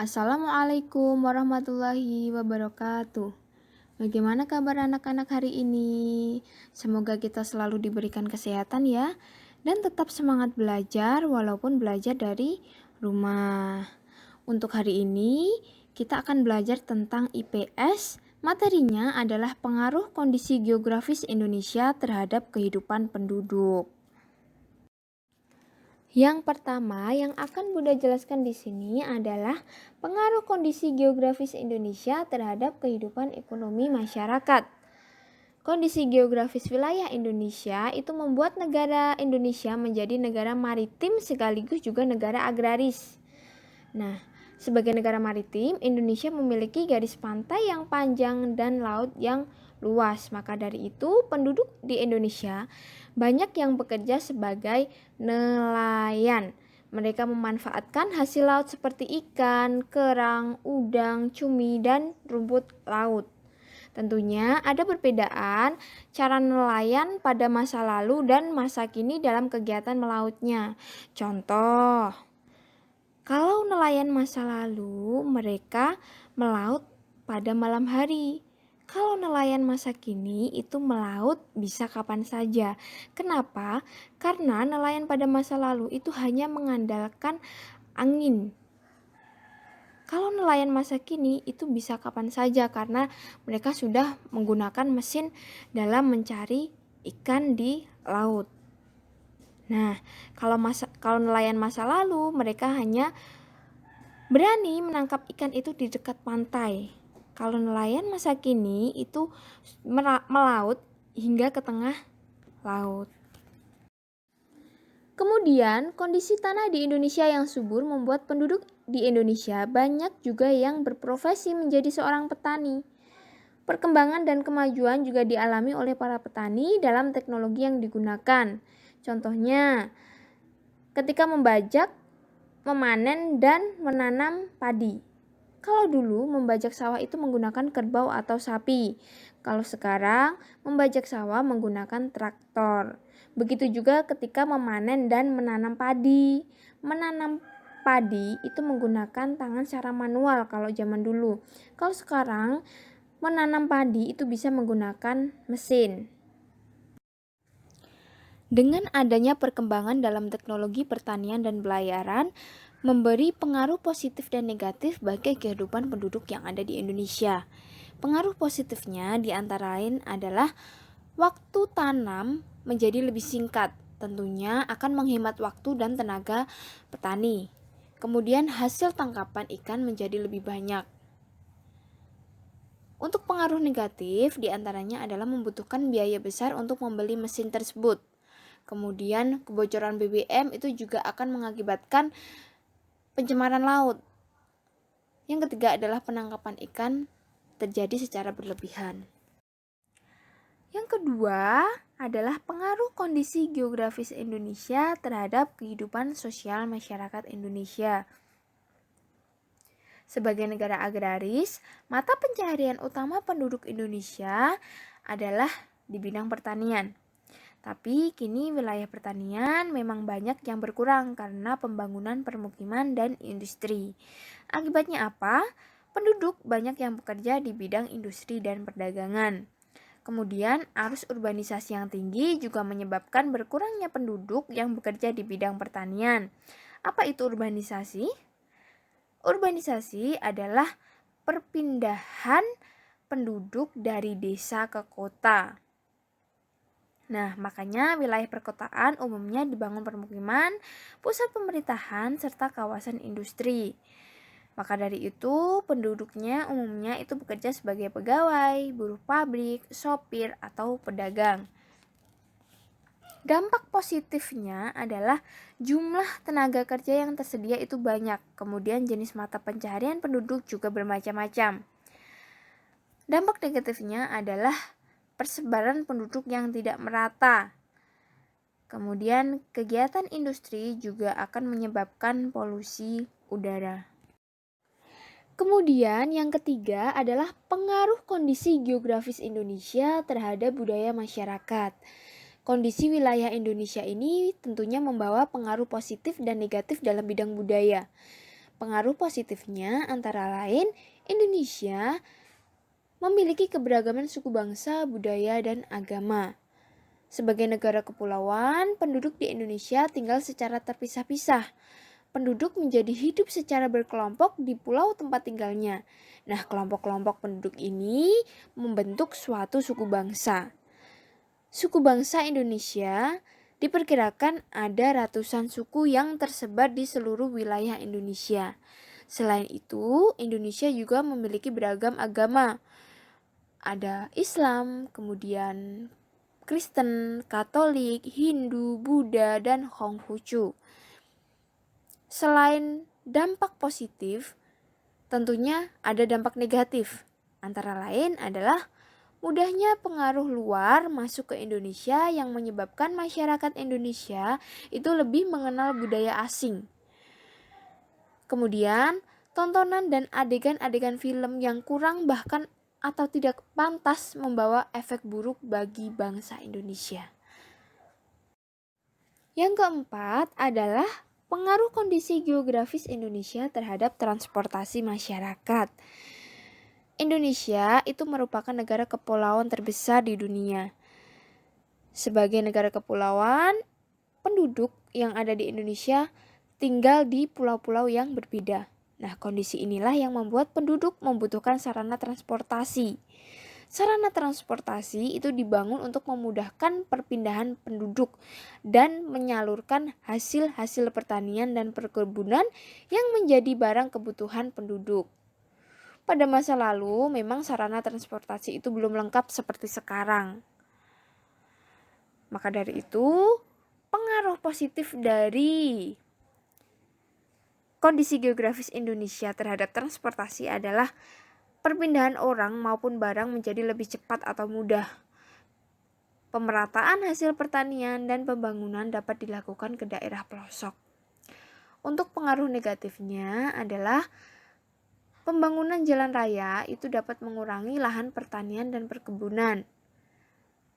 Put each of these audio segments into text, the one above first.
Assalamualaikum warahmatullahi wabarakatuh. Bagaimana kabar anak-anak hari ini? Semoga kita selalu diberikan kesehatan ya, dan tetap semangat belajar walaupun belajar dari rumah. Untuk hari ini, kita akan belajar tentang IPS. Materinya adalah pengaruh kondisi geografis Indonesia terhadap kehidupan penduduk. Yang pertama yang akan Bunda jelaskan di sini adalah pengaruh kondisi geografis Indonesia terhadap kehidupan ekonomi masyarakat. Kondisi geografis wilayah Indonesia itu membuat negara Indonesia menjadi negara maritim sekaligus juga negara agraris. Nah, sebagai negara maritim, Indonesia memiliki garis pantai yang panjang dan laut yang luas. Maka dari itu, penduduk di Indonesia banyak yang bekerja sebagai nelayan. Mereka memanfaatkan hasil laut seperti ikan, kerang, udang, cumi, dan rumput laut. Tentunya ada perbedaan cara nelayan pada masa lalu dan masa kini dalam kegiatan melautnya. Contoh, kalau nelayan masa lalu mereka melaut pada malam hari. Kalau nelayan masa kini itu melaut bisa kapan saja. Kenapa? Karena nelayan pada masa lalu itu hanya mengandalkan angin. Kalau nelayan masa kini itu bisa kapan saja karena mereka sudah menggunakan mesin dalam mencari ikan di laut. Nah, kalau nelayan masa lalu mereka hanya berani menangkap ikan itu di dekat pantai. Kalau nelayan masa kini itu melaut hingga ke tengah laut. Kemudian, kondisi tanah di Indonesia yang subur membuat penduduk di Indonesia banyak juga yang berprofesi menjadi seorang petani. Perkembangan dan kemajuan juga dialami oleh para petani dalam teknologi yang digunakan. Contohnya, ketika membajak, memanen, dan menanam padi. Kalau dulu membajak sawah itu menggunakan kerbau atau sapi. Kalau sekarang membajak sawah menggunakan traktor. Begitu juga ketika memanen dan menanam padi. Menanam padi itu menggunakan tangan secara manual kalau zaman dulu. Kalau sekarang menanam padi itu bisa menggunakan mesin. Dengan adanya perkembangan dalam teknologi pertanian dan pelayaran, memberi pengaruh positif dan negatif bagi kehidupan penduduk yang ada di Indonesia. Pengaruh positifnya di antara lain adalah waktu tanam menjadi lebih singkat, tentunya akan menghemat waktu dan tenaga petani. Kemudian hasil tangkapan ikan menjadi lebih banyak. Untuk pengaruh negatif di antaranya adalah membutuhkan biaya besar untuk membeli mesin tersebut. Kemudian kebocoran BBM itu juga akan mengakibatkan pencemaran laut. Yang ketiga adalah penangkapan ikan terjadi secara berlebihan. Yang kedua adalah pengaruh kondisi geografis Indonesia terhadap kehidupan sosial masyarakat Indonesia. Sebagai negara agraris, mata pencaharian utama penduduk Indonesia adalah di bidang pertanian. Tapi kini wilayah pertanian memang banyak yang berkurang karena pembangunan permukiman dan industri. Akibatnya apa? Penduduk banyak yang bekerja di bidang industri dan perdagangan. Kemudian arus urbanisasi yang tinggi juga menyebabkan berkurangnya penduduk yang bekerja di bidang pertanian. Apa itu urbanisasi? Urbanisasi adalah perpindahan penduduk dari desa ke kota. Nah, makanya wilayah perkotaan umumnya dibangun permukiman, pusat pemerintahan, serta kawasan industri. Maka dari itu, penduduknya umumnya itu bekerja sebagai pegawai, buruh pabrik, sopir, atau pedagang. Dampak positifnya adalah jumlah tenaga kerja yang tersedia itu banyak. Kemudian jenis mata pencaharian penduduk juga bermacam-macam. Dampak negatifnya adalah persebaran penduduk yang tidak merata. Kemudian kegiatan industri juga akan menyebabkan polusi udara. Kemudian yang ketiga adalah pengaruh kondisi geografis Indonesia terhadap budaya masyarakat. Kondisi wilayah Indonesia ini tentunya membawa pengaruh positif dan negatif dalam bidang budaya. Pengaruh positifnya antara lain Indonesia memiliki keberagaman suku bangsa, budaya, dan agama. Sebagai negara kepulauan, penduduk di Indonesia tinggal secara terpisah-pisah. Penduduk menjadi hidup secara berkelompok di pulau tempat tinggalnya. Nah, kelompok-kelompok penduduk ini membentuk suatu suku bangsa. Suku bangsa Indonesia diperkirakan ada ratusan suku yang tersebar di seluruh wilayah Indonesia. Selain itu, Indonesia juga memiliki beragam agama. Ada Islam, kemudian Kristen, Katolik, Hindu, Buddha, dan Konghucu. Selain dampak positif, tentunya ada dampak negatif. Antara lain adalah mudahnya pengaruh luar masuk ke Indonesia yang menyebabkan masyarakat Indonesia itu lebih mengenal budaya asing. Kemudian, tontonan dan adegan-adegan film yang kurang bahkan atau tidak pantas membawa efek buruk bagi bangsa Indonesia. Yang keempat adalah pengaruh kondisi geografis Indonesia terhadap transportasi masyarakat. Indonesia itu merupakan negara kepulauan terbesar di dunia. Sebagai negara kepulauan, penduduk yang ada di Indonesia tinggal di pulau-pulau yang berbeda. Nah, kondisi inilah yang membuat penduduk membutuhkan sarana transportasi. Sarana transportasi itu dibangun untuk memudahkan perpindahan penduduk dan menyalurkan hasil-hasil pertanian dan perkebunan yang menjadi barang kebutuhan penduduk. Pada masa lalu, memang sarana transportasi itu belum lengkap seperti sekarang. Maka dari itu, pengaruh positif dari kondisi geografis Indonesia terhadap transportasi adalah perpindahan orang maupun barang menjadi lebih cepat atau mudah. Pemerataan hasil pertanian dan pembangunan dapat dilakukan ke daerah pelosok. Untuk pengaruh negatifnya adalah pembangunan jalan raya itu dapat mengurangi lahan pertanian dan perkebunan.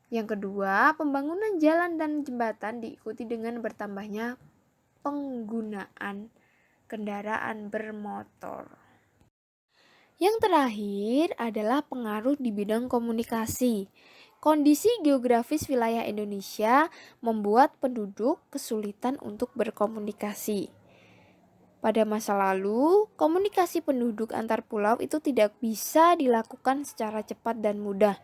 Yang kedua, pembangunan jalan dan jembatan diikuti dengan bertambahnya penggunaan kendaraan bermotor. Yang terakhir adalah pengaruh di bidang komunikasi. Kondisi geografis wilayah Indonesia membuat penduduk kesulitan untuk berkomunikasi. Pada masa lalu, komunikasi penduduk antar pulau itu tidak bisa dilakukan secara cepat dan mudah.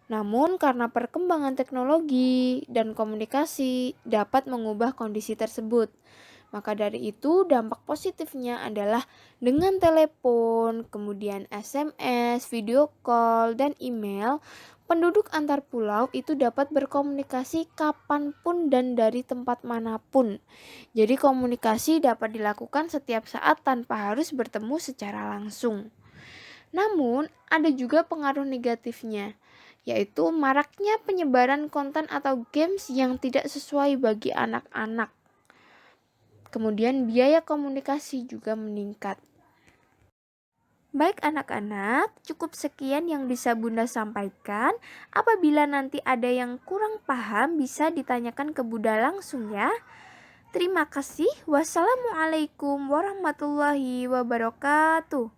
Namun karena perkembangan teknologi dan komunikasi dapat mengubah kondisi tersebut. Maka dari itu dampak positifnya adalah dengan telepon, kemudian SMS, video call, dan email, penduduk antar pulau itu dapat berkomunikasi kapanpun dan dari tempat manapun. Jadi komunikasi dapat dilakukan setiap saat tanpa harus bertemu secara langsung. Namun ada juga pengaruh negatifnya, yaitu maraknya penyebaran konten atau games yang tidak sesuai bagi anak-anak. Kemudian biaya komunikasi juga meningkat. Baik anak-anak, cukup sekian yang bisa Bunda sampaikan. Apabila nanti ada yang kurang paham bisa ditanyakan ke Bunda langsung ya. Terima kasih. Wassalamualaikum warahmatullahi wabarakatuh.